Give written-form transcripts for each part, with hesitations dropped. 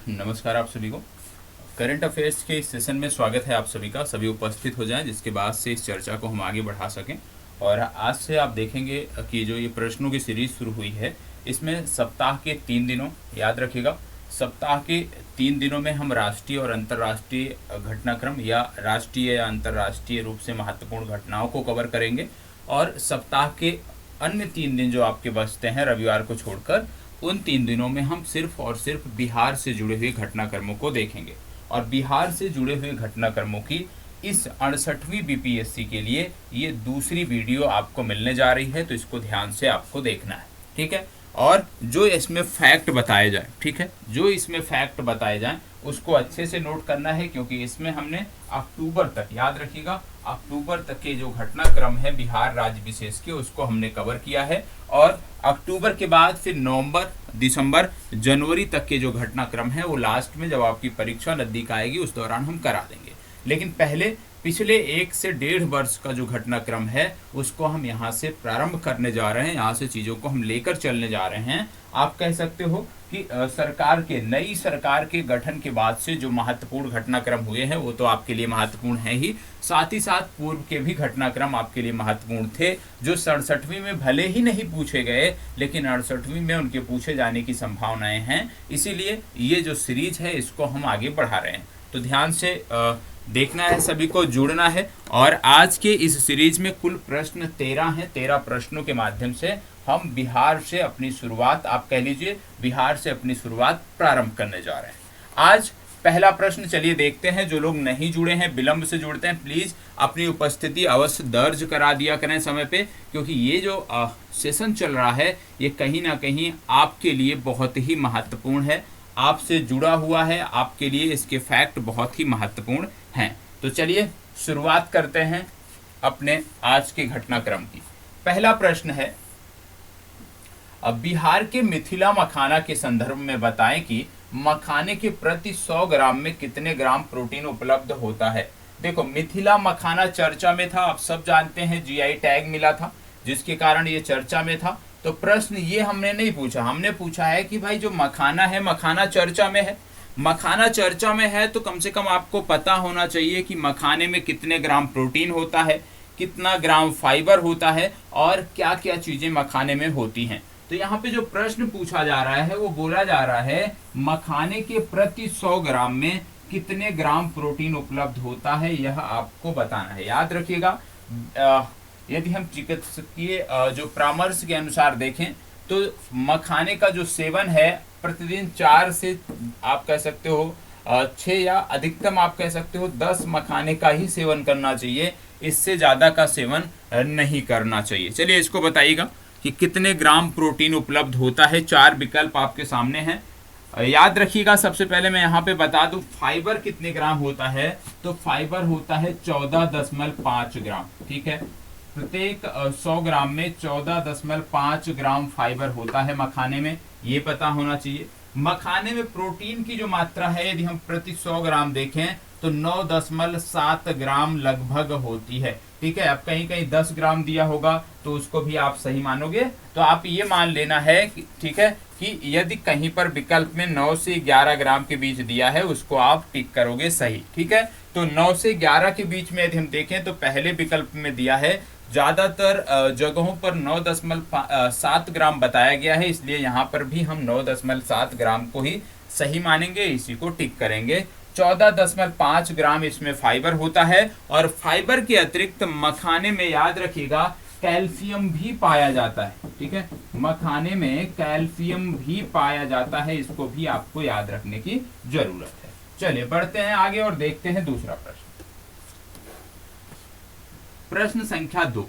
नमस्कार आप सभी को। करंट अफेयर्स के इस सेशन में स्वागत है आप सभी का। सभी उपस्थित हो जाएं जिसके बाद से इस चर्चा को हम आगे बढ़ा सकें। और आज से आप देखेंगे कि जो ये प्रश्नों की सीरीज शुरू हुई है, इसमें सप्ताह के 3 दिनों, याद रखिएगा, सप्ताह के 3 दिनों में हम राष्ट्रीय और अंतर्राष्ट्रीय घटनाक्रम या राष्ट्रीय या अंतर्राष्ट्रीय रूप से महत्वपूर्ण घटनाओं को कवर करेंगे। और सप्ताह के अन्य 3 दिन जो आपके बचते हैं रविवार को छोड़कर, उन 3 दिनों में हम सिर्फ और सिर्फ बिहार से जुड़े हुए घटनाक्रमों को देखेंगे। और बिहार से जुड़े हुए घटनाक्रमों की इस 68वीं बीपीएससी के लिए ये दूसरी वीडियो आपको मिलने जा रही है, तो इसको ध्यान से आपको देखना है, ठीक है। और जो इसमें फैक्ट बताए जाए, ठीक है, जो इसमें फैक्ट बताए जाएं उसको अच्छे से नोट करना है, क्योंकि इसमें हमने अक्टूबर तक, याद रखिएगा, अक्टूबर तक के जो घटनाक्रम है बिहार राज्य विशेष के, उसको हमने कवर किया है। और अक्टूबर के बाद फिर नवंबर, दिसंबर, जनवरी तक के जो घटनाक्रम है वो लास्ट में जब आपकी परीक्षा नजदीक आएगी उस दौरान हम करा देंगे। लेकिन पहले पिछले 1 से 1.5 वर्ष का जो घटनाक्रम है उसको हम यहाँ से प्रारंभ करने जा रहे हैं, यहाँ से चीज़ों को हम लेकर चलने जा रहे हैं। आप कह सकते हो कि नई सरकार के गठन के बाद से जो महत्वपूर्ण घटनाक्रम हुए हैं वो तो आपके लिए महत्वपूर्ण है ही, साथ ही साथ पूर्व के भी घटनाक्रम आपके लिए महत्वपूर्ण थे, जो 67वीं में भले ही नहीं पूछे गए लेकिन 68वीं में उनके पूछे जाने की संभावनाएं हैं। इसीलिए ये जो सीरीज है इसको हम आगे बढ़ा रहे हैं, तो ध्यान से देखना है, सभी को जुड़ना है। और आज के इस सीरीज में कुल प्रश्न 13 हैं। 13 प्रश्नों के माध्यम से हम बिहार से अपनी शुरुआत, आप कह लीजिए बिहार से अपनी शुरुआत प्रारंभ करने जा रहे हैं। आज पहला प्रश्न चलिए देखते हैं। जो लोग नहीं जुड़े हैं, विलंब से जुड़ते हैं, प्लीज अपनी उपस्थिति अवश्य दर्ज करा दिया करें समय पे, क्योंकि ये जो सेशन चल रहा है ये कहीं ना कहीं आपके लिए बहुत ही महत्वपूर्ण है, आपसे जुड़ा हुआ है, आपके लिए इसके फैक्ट बहुत ही महत्वपूर्ण हैं। तो चलिए शुरुआत करते हैं अपने आज के घटनाक्रम की। पहला प्रश्न है, अब बिहार के मिथिला मखाना के संदर्भ में बताएं कि मखाने के प्रति 100 ग्राम में कितने ग्राम प्रोटीन उपलब्ध होता है। देखो, मिथिला मखाना चर्चा में था, आप सब जानते हैं, जीआई टैग मिला था जिसके कारण ये चर्चा में था। तो प्रश्न ये हमने नहीं पूछा, हमने पूछा है कि भाई जो मखाना है, मखाना चर्चा में है, मखाना चर्चा में है तो कम से कम आपको पता होना चाहिए कि मखाने में कितने ग्राम प्रोटीन होता है, कितना ग्राम फाइबर होता है और क्या क्या चीजें मखाने में होती हैं। तो यहाँ पे जो प्रश्न पूछा जा रहा है वो बोला जा रहा है मखाने के प्रति 100 ग्राम में कितने ग्राम प्रोटीन उपलब्ध होता है, यह आपको बताना है। याद रखिएगा, यदि हम चिकित्सकीय जो परामर्श के अनुसार देखें तो मखाने का जो सेवन है प्रतिदिन 4 से आप कह सकते हो 6 या अधिकतम आप कह सकते हो 10 मखाने का ही सेवन करना चाहिए, इससे ज्यादा का सेवन नहीं करना चाहिए। चलिए इसको बताइएगा कि कितने ग्राम प्रोटीन उपलब्ध होता है। 4 विकल्प आपके सामने हैं। याद रखिएगा, सबसे पहले मैं यहाँ पे बता दूं फाइबर कितने ग्राम होता है, तो फाइबर होता है 14.5 ग्राम, ठीक है। प्रत्येक 100 ग्राम में 14.5 ग्राम फाइबर होता है मखाने में, ये पता होना चाहिए। मखाने में प्रोटीन की जो मात्रा है यदि हम प्रति 100 ग्राम देखें तो 9.7 ग्राम लगभग होती है, ठीक है। अब कहीं कहीं 10 ग्राम दिया होगा तो उसको भी आप सही मानोगे, तो आप ये मान लेना है कि ठीक है कि यदि कहीं पर विकल्प में 9 से 11 ग्राम के बीच दिया है उसको आप टिक करोगे सही, ठीक है। तो 9 से 11 के बीच में यदि हम देखें तो पहले विकल्प में दिया है, ज्यादातर जगहों पर 9.7 ग्राम बताया गया है, इसलिए यहाँ पर भी हम 9.7 ग्राम को ही सही मानेंगे, इसी को टिक करेंगे। 14.5 ग्राम इसमें फाइबर होता है और फाइबर के अतिरिक्त मखाने में याद रखिएगा कैल्शियम भी पाया जाता है, ठीक है। मखाने में कैल्शियम भी पाया जाता है, इसको भी आपको याद रखने की जरूरत है। चलिए बढ़ते हैं आगे और देखते हैं दूसरा प्रश्न। प्रश्न संख्या 2,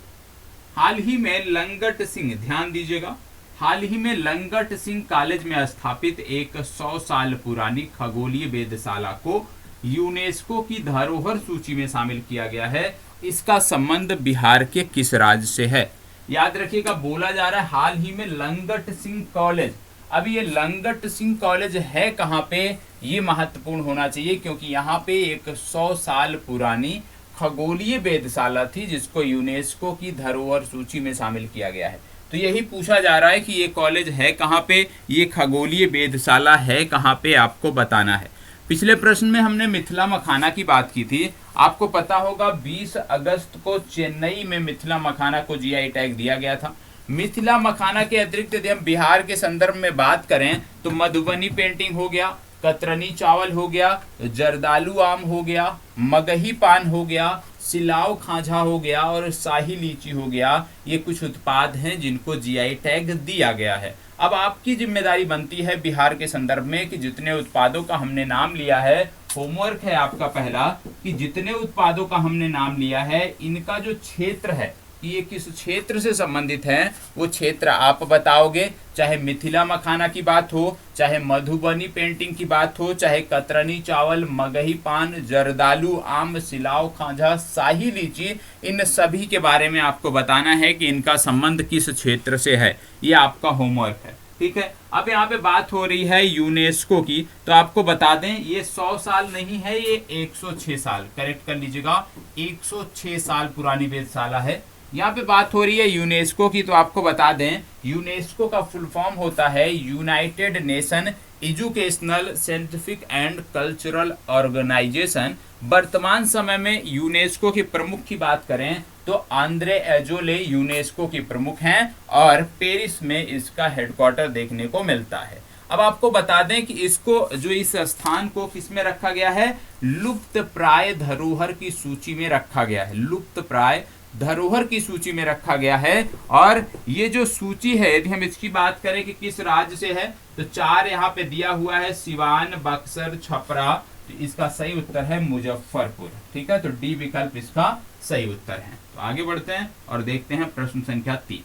हाल ही में लंगट सिंह, ध्यान दीजिएगा, हाल ही में लंगट सिंह कॉलेज में स्थापित एक 100 साल पुरानी खगोलीय वेधशाला को यूनेस्को की धरोहर सूची में शामिल किया गया है। इसका संबंध बिहार के किस राज्य से है। याद रखिएगा, बोला जा रहा है हाल ही में लंगट सिंह कॉलेज। अब ये लंगट सिंह कॉलेज है कहाँ पे, ये महत्वपूर्ण होना चाहिए, क्योंकि यहाँ पे एक 100 साल पुरानी खगोलीय वेधशाला थी जिसको यूनेस्को की धरोहर सूची में शामिल किया गया है। तो यही पूछा जा रहा है कि ये कॉलेज है कहाँ पे, ये खगोलीय वेधशाला है कहाँ पे, आपको बताना है। पिछले प्रश्न में हमने मिथिला मखाना की बात की थी। आपको पता होगा 20 अगस्त को चेन्नई में मिथिला मखाना को जीआई टैग दिया गया था। मिथिला मखाना के अतिरिक्त यदि हम बिहार के संदर्भ में बात करें तो मधुबनी पेंटिंग हो गया, कतरनी चावल हो गया, जर्दालू आम हो गया, मगही पान हो गया, सिलाव खांझा हो गया और शाही लीची हो गया। ये कुछ उत्पाद हैं जिनको जीआई टैग दिया गया है। अब आपकी जिम्मेदारी बनती है बिहार के संदर्भ में कि जितने उत्पादों का हमने नाम लिया है, होमवर्क है आपका पहला कि जितने उत्पादों का हमने नाम लिया है इनका जो क्षेत्र है कि ये किस क्षेत्र से संबंधित है वो क्षेत्र आप बताओगे। चाहे मिथिला मखाना की बात हो, चाहे मधुबनी पेंटिंग की बात हो, चाहे कतरनी चावल, मगही पान, जर्दालू आम, सिलाव खांझा, शाही लीची, इन सभी के बारे में आपको बताना है कि इनका संबंध किस क्षेत्र से है। ये आपका होमवर्क है, ठीक है। अब यहाँ पे बात हो रही है यूनेस्को की, तो आपको बता दें ये 100 साल नहीं है, ये 106 साल, करेक्ट कर लीजिएगा, 106 साल पुरानी वेधशाला है। यहाँ पे बात हो रही है यूनेस्को की, तो आपको बता दें यूनेस्को का फुल फॉर्म होता है United Nation Educational Scientific and Cultural Organisation. वर्तमान समय में यूनेस्को के प्रमुख की बात करें तो आंद्रे एजोले यूनेस्को के प्रमुख हैं और पेरिस में इसका हेडक्वार्टर देखने को मिलता है। अब आपको बता दें कि इसको जो इस स्थान को किस में रखा गया है, लुप्त प्राय धरोहर की सूची में रखा गया है, लुप्त प्राय धरोहर की सूची में रखा गया है। और ये जो सूची है यदि हम इसकी बात करें कि किस राज्य से है तो 4 यहाँ पे दिया हुआ है, सिवान, बक्सर, छपरा, तो इसका सही उत्तर है मुजफ्फरपुर, ठीक है। तो डी विकल्प इसका सही उत्तर है। तो आगे बढ़ते हैं और देखते हैं प्रश्न संख्या 3।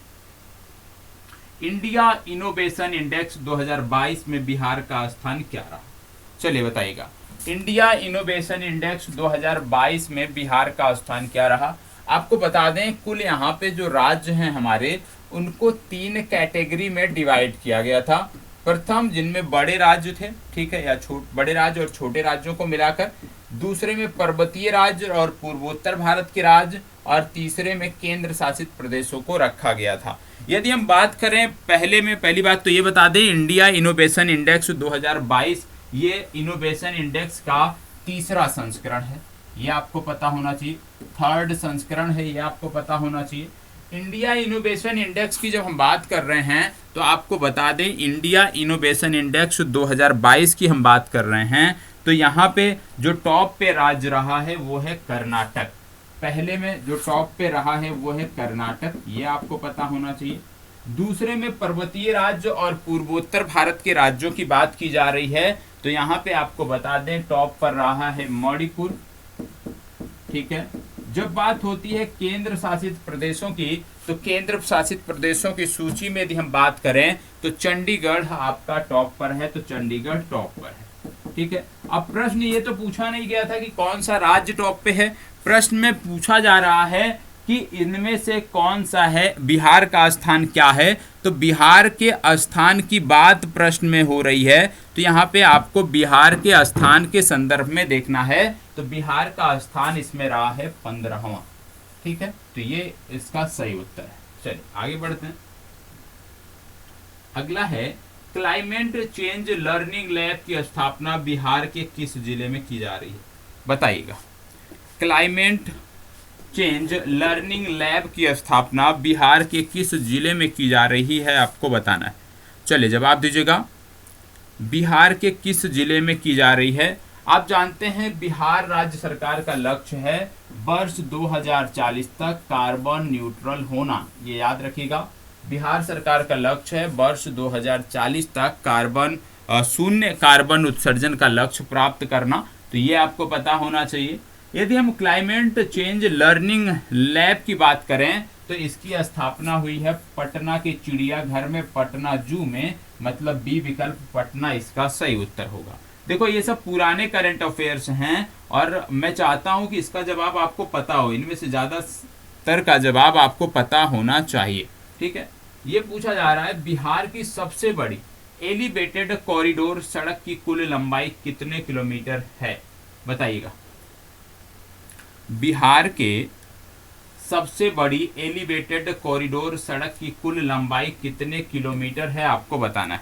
इंडिया इनोवेशन इंडेक्स 2022 में बिहार का स्थान क्या रहा? चलिए बताइएगा, इंडिया इनोवेशन इंडेक्स 2022 में बिहार का स्थान क्या रहा। आपको बता दें कुल यहाँ पे जो राज्य हैं हमारे उनको 3 कैटेगरी में डिवाइड किया गया था। प्रथम जिनमें बड़े राज्य थे, ठीक है, या बड़े राज्य और छोटे राज्यों को मिलाकर, दूसरे में पर्वतीय राज्य और पूर्वोत्तर भारत के राज्य, और तीसरे में केंद्र शासित प्रदेशों को रखा गया था। यदि हम बात करें पहले में, पहली बात तो ये बता दें इंडिया इनोवेशन इंडेक्स 2022 ये इनोवेशन इंडेक्स का तीसरा संस्करण है, ये आपको पता होना चाहिए। 3rd संस्करण है, ये आपको पता होना चाहिए। इंडिया इनोवेशन इंडेक्स की जब हम बात कर रहे हैं तो आपको बता दें इंडिया इनोवेशन इंडेक्स 2022 की हम बात कर रहे हैं तो यहाँ पे जो टॉप पे राज्य रहा है वो है कर्नाटक। पहले में जो टॉप पे रहा है वो है कर्नाटक, ये आपको पता होना चाहिए। दूसरे में पर्वतीय राज्य और पूर्वोत्तर भारत के राज्यों की बात की जा रही है तो यहाँ पे आपको बता दें टॉप पर रहा है मणिपुर, ठीक है। जब बात होती है केंद्र शासित प्रदेशों की तो केंद्र शासित प्रदेशों की सूची में यदि हम बात करें तो चंडीगढ़ आपका टॉप पर है, तो चंडीगढ़ टॉप पर है, ठीक है। अब प्रश्न ये तो पूछा नहीं गया था कि कौन सा राज्य टॉप पे है, प्रश्न में पूछा जा रहा है कि इनमें से कौन सा है, बिहार का स्थान क्या है। तो बिहार के स्थान की बात प्रश्न में हो रही है तो यहाँ पे आपको बिहार के स्थान के संदर्भ में देखना है। तो बिहार का स्थान इसमें रहा है 15वां, ठीक है। तो ये इसका सही उत्तर है। चलिए आगे बढ़ते हैं। अगला है क्लाइमेट चेंज लर्निंग लैब की स्थापना बिहार के किस जिले में की जा रही है, बताइएगा। क्लाइमेट चेंज लर्निंग लैब की स्थापना बिहार के किस जिले में की जा रही है आपको बताना है। चलिए जवाब दीजिएगा, बिहार के किस जिले में की जा रही है। आप जानते हैं बिहार राज्य सरकार का लक्ष्य है वर्ष 2040 तक कार्बन न्यूट्रल होना, ये याद रखिएगा। बिहार सरकार का लक्ष्य है वर्ष 2040 तक शून्य कार्बन उत्सर्जन का लक्ष्य प्राप्त करना, तो ये आपको पता होना चाहिए। यदि हम क्लाइमेट चेंज लर्निंग लैब की बात करें तो इसकी स्थापना हुई है पटना के चिड़ियाघर में, पटना जू में, मतलब बी विकल्प पटना इसका सही उत्तर होगा। देखो ये सब पुराने करंट अफेयर्स हैं और मैं चाहता हूं कि इसका जवाब आपको पता हो, इनमें से ज्यादातर का जवाब आपको पता होना चाहिए, ठीक है। ये पूछा जा रहा है बिहार की सबसे बड़ी एलिवेटेड कॉरिडोर सड़क की कुल लंबाई कितने किलोमीटर है, बताइएगा। बिहार के सबसे बड़ी एलिवेटेड कॉरिडोर सड़क की कुल लंबाई कितने किलोमीटर है, आपको बताना है।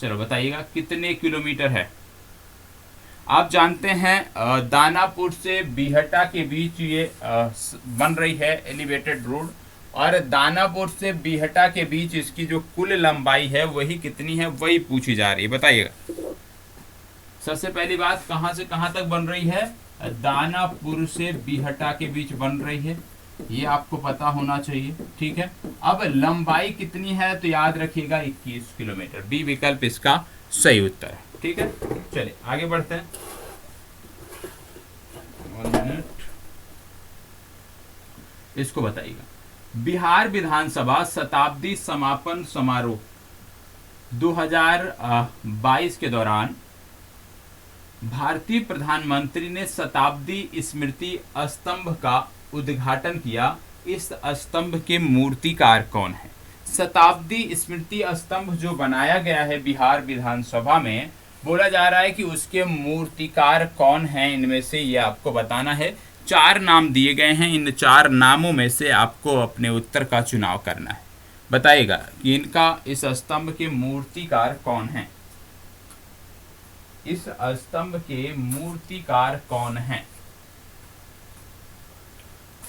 चलो बताइएगा कितने किलोमीटर है। आप जानते हैं दानापुर से बीहटा के बीच ये बन रही है एलिवेटेड रोड, और दानापुर से बीहटा के बीच इसकी जो कुल लंबाई है वही कितनी है, वही पूछी जा रही है। बताइएगा सबसे पहली बात, कहां से कहां तक बन रही है, दानापुर से बीहटा के बीच बन रही है, ये आपको पता होना चाहिए। ठीक है, अब लंबाई कितनी है तो याद रखिएगा 21 किलोमीटर, बी विकल्प इसका सही उत्तर है। ठीक है, चलिए आगे बढ़ते हैं। 1 मिनट, इसको बताइएगा। बिहार विधानसभा शताब्दी समापन समारोह 2022 के दौरान भारतीय प्रधानमंत्री ने शताब्दी स्मृति स्तंभ का उद्घाटन किया। इस स्तंभ के मूर्तिकार कौन है? शताब्दी स्मृति स्तंभ जो बनाया गया है बिहार विधानसभा में, बोला जा रहा है कि उसके मूर्तिकार कौन हैं, इनमें से ये आपको बताना है। 4 नाम दिए गए हैं, इन 4 नामों में से आपको अपने उत्तर का चुनाव करना है। बताइएगा कि इनका, इस स्तंभ के मूर्तिकार कौन हैं, इस स्तंभ के मूर्तिकार कौन हैं?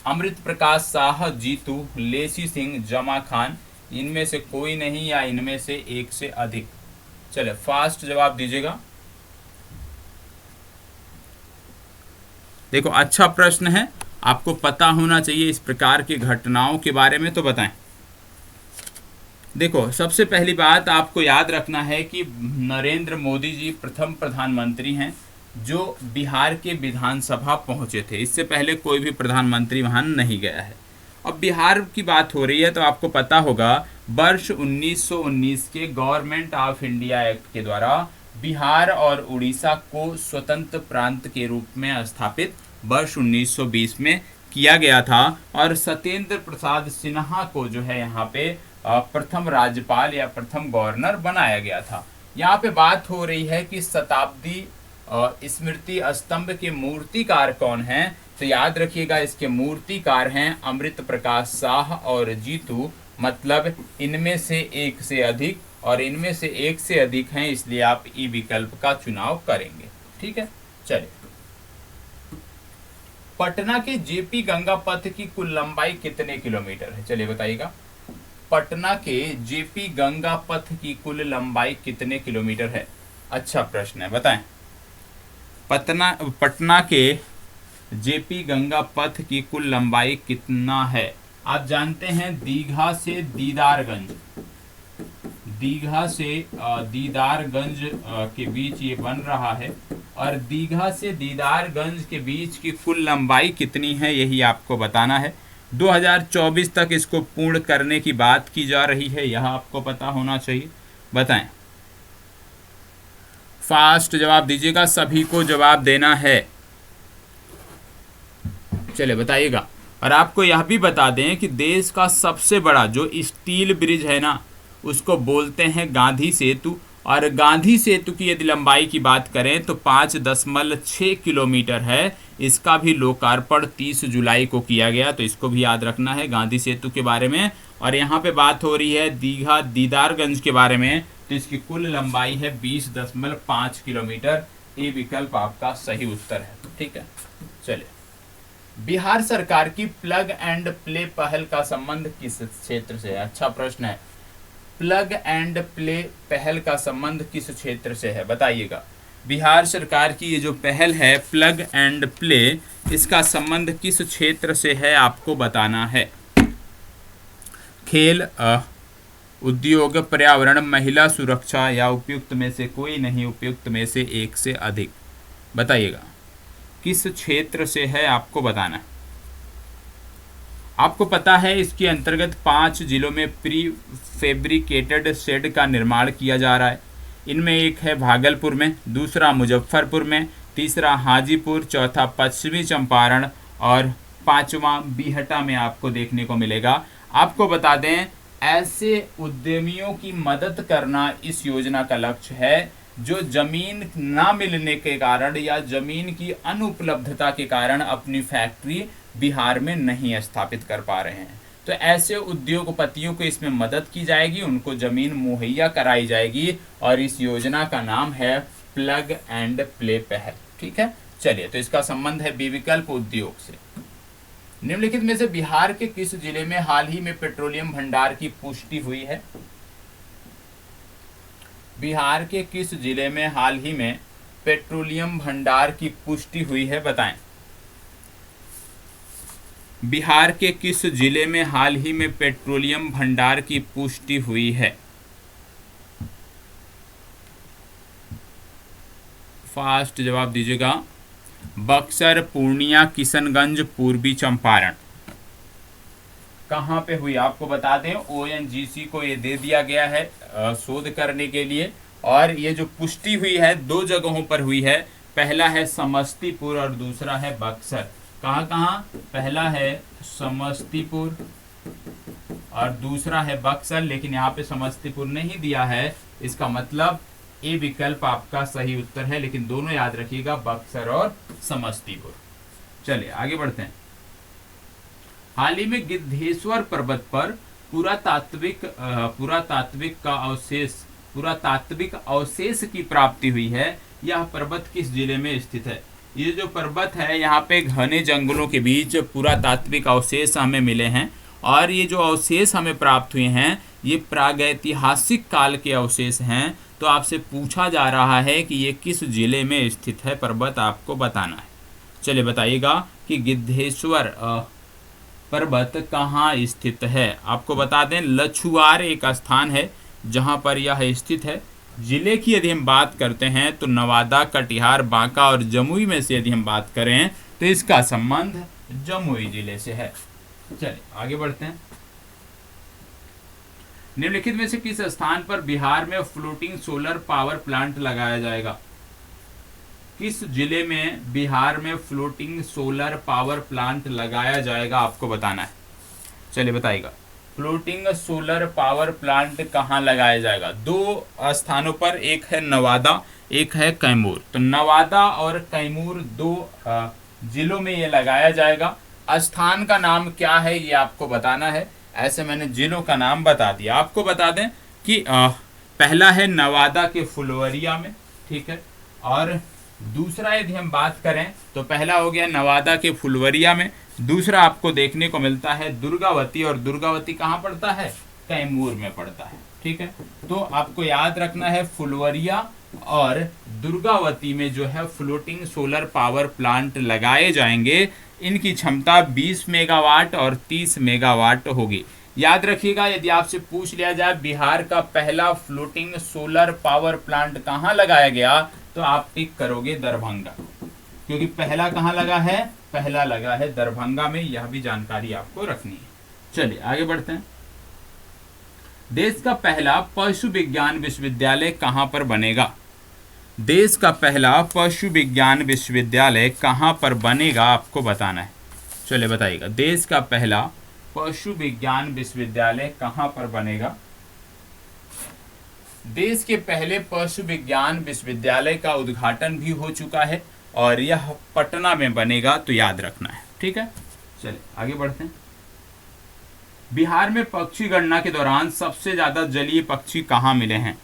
अमृत प्रकाश शाह, जीतू, लेसी सिंह, जमा खान, इनमें से कोई नहीं या इनमें से एक से अधिक। चले फास्ट जवाब दीजिएगा। देखो अच्छा प्रश्न है, आपको पता होना चाहिए इस प्रकार की घटनाओं के बारे में, तो बताएं। देखो सबसे पहली बात आपको याद रखना है कि नरेंद्र मोदी जी प्रथम प्रधानमंत्री हैं जो बिहार के विधानसभा पहुंचे थे। इससे पहले कोई भी प्रधानमंत्री वहां नहीं गया है। अब बिहार की बात हो रही है तो आपको पता होगा वर्ष 1919 के गवर्नमेंट ऑफ इंडिया एक्ट के द्वारा बिहार और उड़ीसा को स्वतंत्र प्रांत के रूप में स्थापित वर्ष 1920 में किया गया था, और सत्येंद्र प्रसाद सिन्हा को जो है यहाँ पे प्रथम राज्यपाल या प्रथम गवर्नर बनाया गया था। यहाँ पे बात हो रही है कि शताब्दी स्मृति स्तंभ के मूर्तिकार कौन हैं, तो याद रखिएगा इसके मूर्तिकार हैं अमृत प्रकाश शाह और जीतू, मतलब इनमें से एक से अधिक, और इनमें से एक से अधिक हैं, इसलिए आप ई विकल्प का चुनाव करेंगे। ठीक है, चलिए। पटना के जेपी गंगा पथ की कुल लंबाई कितने किलोमीटर है? चलिए बताइएगा। पटना के जेपी गंगा पथ की कुल लंबाई कितने किलोमीटर है? अच्छा प्रश्न है, बताएं। पटना के जेपी गंगा पथ की कुल लंबाई कितना है? आप जानते हैं दीघा से दीदारगंज, दीघा से दीदारगंज के बीच ये बन रहा है, और दीघा से दीदारगंज के बीच की कुल लंबाई कितनी है यही आपको बताना है। 2024 तक इसको पूर्ण करने की बात की जा रही है, यह आपको पता होना चाहिए। बताएं, फास्ट जवाब दीजिएगा, सभी को जवाब देना है। चलिए बताइएगा। और आपको यह भी बता दें कि देश का सबसे बड़ा जो स्टील ब्रिज है ना, उसको बोलते हैं गांधी सेतु, और गांधी सेतु की यदि लंबाई की बात करें तो 5.6 किलोमीटर है। इसका भी लोकार्पण 30 जुलाई को किया गया, तो इसको भी याद रखना है गांधी सेतु के बारे में। और यहाँ पे बात हो रही है दीघा दीदारगंज के बारे में, तो इसकी कुल लंबाई है 20.5 किलोमीटर। ये विकल्प आपका सही उत्तर है। ठीक है, चलिए। बिहार सरकार की प्लग एंड प्ले पहल का संबंध किस क्षेत्र से है? अच्छा प्रश्न है। प्लग एंड प्ले पहल का संबंध किस क्षेत्र से है? बताइएगा। बिहार सरकार की ये जो पहल है प्लग एंड प्ले, इसका संबंध किस क्षेत्र से है आपको बताना है। खेल, उद्योग, पर्यावरण, महिला सुरक्षा, या उपयुक्त में से कोई नहीं, उपयुक्त में से एक से अधिक। बताइएगा किस क्षेत्र से है आपको बताना है। आपको पता है इसके अंतर्गत 5 जिलों में प्री फैब्रिकेटेड शेड का निर्माण किया जा रहा है। इनमें एक है भागलपुर में, दूसरा मुजफ्फरपुर में, तीसरा हाजीपुर, चौथा पश्चिमी चंपारण, और 5वां बीहटा में आपको देखने को मिलेगा। आपको बता दें ऐसे उद्यमियों की मदद करना इस योजना का लक्ष्य है जो जमीन ना मिलने के कारण या जमीन की अनुपलब्धता के कारण अपनी फैक्ट्री बिहार में नहीं स्थापित कर पा रहे हैं। तो ऐसे उद्योगपतियों को इसमें मदद की जाएगी, उनको जमीन मुहैया कराई जाएगी और इस योजना का नाम है प्लग एंड प्ले पहल। ठीक है, चलिए, तो इसका संबंध है बी विकल्प उद्योग से। निम्नलिखित में से बिहार के किस जिले में हाल ही में पेट्रोलियम भंडार की पुष्टि हुई है? बिहार के किस जिले में हाल ही में पेट्रोलियम भंडार की पुष्टि हुई है, बताएं। बिहार के किस जिले में हाल ही में पेट्रोलियम भंडार की पुष्टि हुई है? फास्ट जवाब दीजिएगा। बक्सर, पूर्णिया, किशनगंज, पूर्वी चंपारण। कहाँ पे हुई आपको बता दें, ओएनजीसी को ये दे दिया गया है शोध करने के लिए, और ये जो पुष्टि हुई है 2 जगहों पर हुई है। पहला है समस्तीपुर और दूसरा है बक्सर। कहाँ कहाँ? पहला है समस्तीपुर और दूसरा है बक्सर, लेकिन यहाँ पे समस्तीपुर नहीं दिया है, इसका मतलब ए विकल्प आपका सही उत्तर है, लेकिन दोनों याद रखिएगा, बक्सर और समस्तीपुर। चलिए आगे बढ़ते हैं। हाल ही में गिद्धेश्वर पर्वत पर पुरातात्विक अवशेष की प्राप्ति हुई है। यह पर्वत किस जिले में स्थित है? ये जो पर्वत है, यहाँ पे घने जंगलों के बीच पुरातात्विक अवशेष हमें मिले हैं, और ये जो अवशेष हमें प्राप्त हुए हैं ये प्रागैतिहासिक काल के अवशेष हैं। तो आपसे पूछा जा रहा है कि ये किस जिले में स्थित है पर्वत, आपको बताना है। चलिए बताइएगा कि गिद्धेश्वर पर्वत कहाँ स्थित है। आपको बता दें, लछुआर एक स्थान है जहाँ पर यह स्थित है। जिले की यदि हम बात करते हैं तो नवादा, कटिहार, बांका और जमुई में से यदि हम बात करें तो इसका संबंध जमुई जिले से है। चलिए आगे बढ़ते हैं। निम्नलिखित में से किस स्थान पर बिहार में फ्लोटिंग सोलर पावर प्लांट लगाया जाएगा? किस जिले में बिहार में फ्लोटिंग सोलर पावर प्लांट लगाया जाएगा, आपको बताना है। चलिए बताइएगा, फ्लोटिंग सोलर पावर प्लांट कहाँ लगाया जाएगा? 2 स्थानों पर, एक है नवादा, एक है कैमूर। तो नवादा और कैमूर 2 जिलों में ये लगाया जाएगा। स्थान का नाम क्या है ये आपको बताना है। ऐसे मैंने जिलों का नाम बता दिया। आपको बता दें कि पहला है नवादा के फुलवरिया में, ठीक है, और दूसरा यदि हम बात करें तो पहला हो गया नवादा के फुलवरिया में, दूसरा आपको देखने को मिलता है दुर्गावती, और दुर्गावती कहाँ पड़ता है? कैमूर में पड़ता है। ठीक है, तो आपको याद रखना है फुलवरिया और दुर्गावती में जो है फ्लोटिंग सोलर पावर प्लांट लगाए जाएंगे। इनकी क्षमता 20 मेगावाट और 30 मेगावाट होगी। याद रखिएगा, यदि आपसे पूछ लिया जाए बिहार का पहला फ्लोटिंग सोलर पावर प्लांट कहाँ लगाया गया, तो आप टिक करोगे दरभंगा, क्योंकि पहला कहाँ लगा है? पहला लगा है दरभंगा में। यह भी जानकारी आपको रखनी है। चलिए आगे बढ़ते हैं। देश का पहला पशु विज्ञान विश्वविद्यालय कहाँ पर बनेगा? देश का पहला पशु विज्ञान विश्वविद्यालय कहाँ पर बनेगा, आपको बताना है। चलिए बताइएगा, देश का पहला पशु विज्ञान विश्वविद्यालय कहाँ पर बनेगा? देश के पहले पशु विज्ञान विश्वविद्यालय का उद्घाटन भी हो चुका है और यह पटना में बनेगा, तो याद रखना है। ठीक है, चलिए आगे बढ़ते हैं। बिहार में पक्षी गणना के दौरान सबसे ज्यादा जलीय पक्षी कहाँ मिले हैं?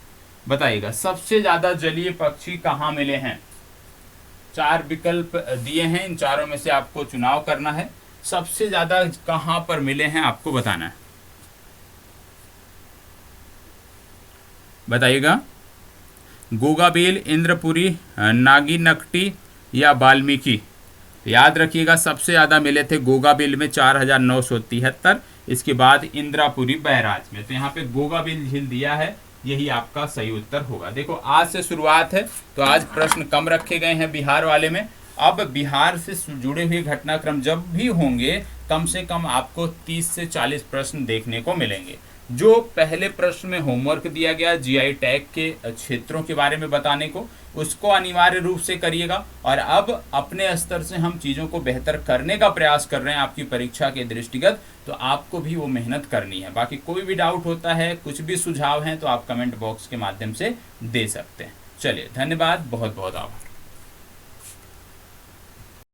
बताइएगा, सबसे ज्यादा जलीय पक्षी कहाँ मिले हैं? 4 विकल्प दिए हैं, इन चारों में से आपको चुनाव करना है। सबसे ज्यादा कहाँ पर मिले हैं आपको बताना है। बताइएगा, गोगाबील, इंद्रपुरी, नागिनकटी या वाल्मीकि। याद रखिएगा, सबसे ज्यादा मिले थे गोगाबील में 4973, इसके बाद इंद्रापुरी बैराज में। तो यहाँ पे गोगाबील झील दिया है, यही आपका सही उत्तर होगा। देखो, आज से शुरुआत है तो आज प्रश्न कम रखे गए हैं बिहार वाले में। अब बिहार से जुड़े हुए घटनाक्रम जब भी होंगे, कम से कम आपको 30 से 40 प्रश्न देखने को मिलेंगे। जो पहले प्रश्न में होमवर्क दिया गया जीआई टैग के क्षेत्रों के बारे में बताने को, उसको अनिवार्य रूप से करिएगा। और अब अपने स्तर से हम चीज़ों को बेहतर करने का प्रयास कर रहे हैं आपकी परीक्षा के दृष्टिगत, तो आपको भी वो मेहनत करनी है। बाकी कोई भी डाउट होता है, कुछ भी सुझाव हैं, तो आप कमेंट बॉक्स के माध्यम से दे सकते हैं। चलिए, धन्यवाद, बहुत बहुत आभार।